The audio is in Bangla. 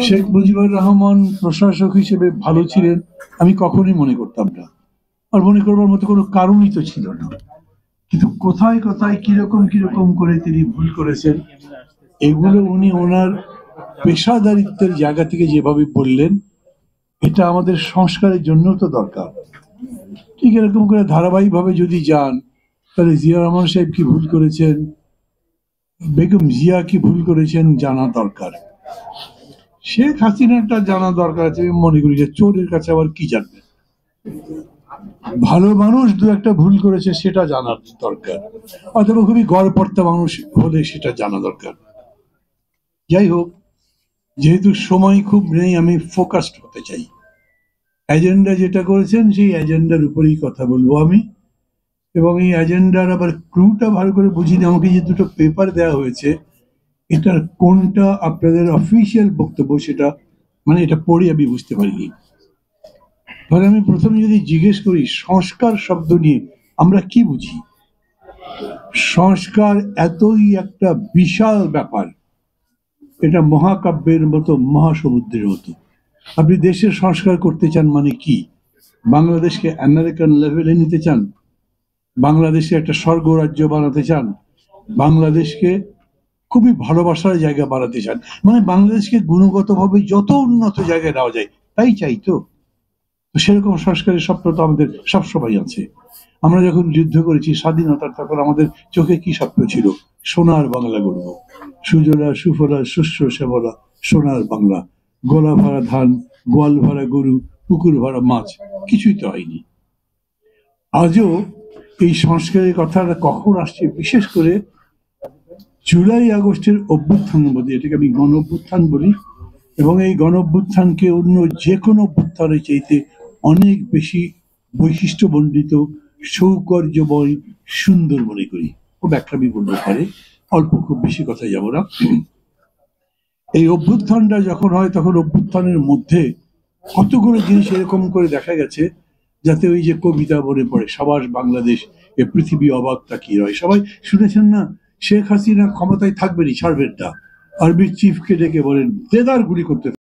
শেখ মুজিবুর রহমান প্রশাসক হিসেবে ভালো ছিলেন আমি কখনোই মনে করতাম না, আর মনে করবার মতো কোনো কারণই তো ছিল না। কিন্তু কোথায় কোথায় কিরকম কিরকম করে তিনি ভুল করেছেন, এগুলো উনি ওনার পেশাদারিত্বের জায়গা থেকে যেভাবে বললেন, এটা আমাদের সংস্কারের জন্য তো দরকার। ঠিক এরকম করে ধারাবাহিকভাবে যদি যান, তাহলে জিয়া রহমান সাহেব কি ভুল করেছেন, বেগম জিয়া কি ভুল করেছেন জানা দরকার। শেখ হাসিনাটা জানা দরকার আছে। আমি মনে করি যে চোরের কাছে আবার কি জানবে, ভালো মানুষ দু একটা ভুল করেছে সেটা জানার দরকার, অথবা খুবই গড়পড়তা মানুষ হলে সেটা জানা দরকার। যাই হোক, যেহেতু সময় খুব নেই, আমি ফোকাসড হতে চাই। এজেন্ডা যেটা করেছেন সেই এজেন্ডার উপরেই কথা বলবো আমি। এবং এই এজেন্ডার আবার ক্লুটা ভালো করে বুঝিনি। আমাকে যে দুটো পেপার দেওয়া হয়েছে, এটার কোনটা আপনাদের অফিসিয়াল বক্তব্য সেটা মানে এটা পড়ে আমি বুঝতে পারিনি। তাহলে আমি প্রথমে যদি জিজ্ঞেস করি সংস্কার শব্দ নিয়ে আমরা কি বুঝি। সংস্কার এতই একটা বিশাল ব্যাপার, এটা মহাকাব্যের মতো, মহাসমুদ্রের মতো। আপনি দেশের সংস্কার করতে চান মানে কি? বাংলাদেশকে আমেরিকান লেভেলে নিতে চান? বাংলাদেশে একটা স্বর্গ রাজ্য বানাতে চান? বাংলাদেশকে খুবই ভালোবাসার জায়গা বানাতে চান? মানে বাংলাদেশকে গুণগতভাবে যত উন্নত জায়গায় নেওয়া যায় তাই চাই তো। সেরকম সংস্কারের স্বপ্ন তো আমাদের সবসময় আছে। আমরা যখন যুদ্ধ করেছি স্বাধীনতার, তখন আমাদের চোখে কি স্বপ্ন ছিল? সোনার বাংলা গড়ব, সুজলা সুফলা শস্য শ্যামলা সোনার বাংলা, গোলা ভরা ধান, গোয়াল ভরা গরু, পুকুর ভরা মাছ। কিছুই তো হয়নি। আজও এই সংস্কারের কথাটা কখন আসছে? বিশেষ করে জুলাই আগস্টের অভ্যুত্থান মধ্যে, এটাকে আমি গণ অভ্যুত্থান বলি, এবং এই গণ অভ্যুত্থানকে অন্য যে কোনো অভ্যুত্থানের চাইতে অনেক বেশি বৈশিষ্ট্যমণ্ডিত, সৌকর্যময়, সুন্দর মনে করি। খুব একটা আমি বলতে পারে, অল্প, খুব বেশি কথা যাব না। এই অভ্যুত্থানটা যখন হয়, তখন অভ্যুত্থানের মধ্যে কতগুলো জিনিস এরকম করে দেখা গেছে, যাতে ওই যে কবিতা মনে পড়ে, সাবাস বাংলাদেশ, এ পৃথিবী অবাক তাকিয়ে রয়। সবাই শুনেছেন না? শেখ হাসিনা ক্ষমতায় থাকবেনই, ছাড়বেন না। আর্মির চিফকে ডেকে বলেন দেদার গুলি করতে।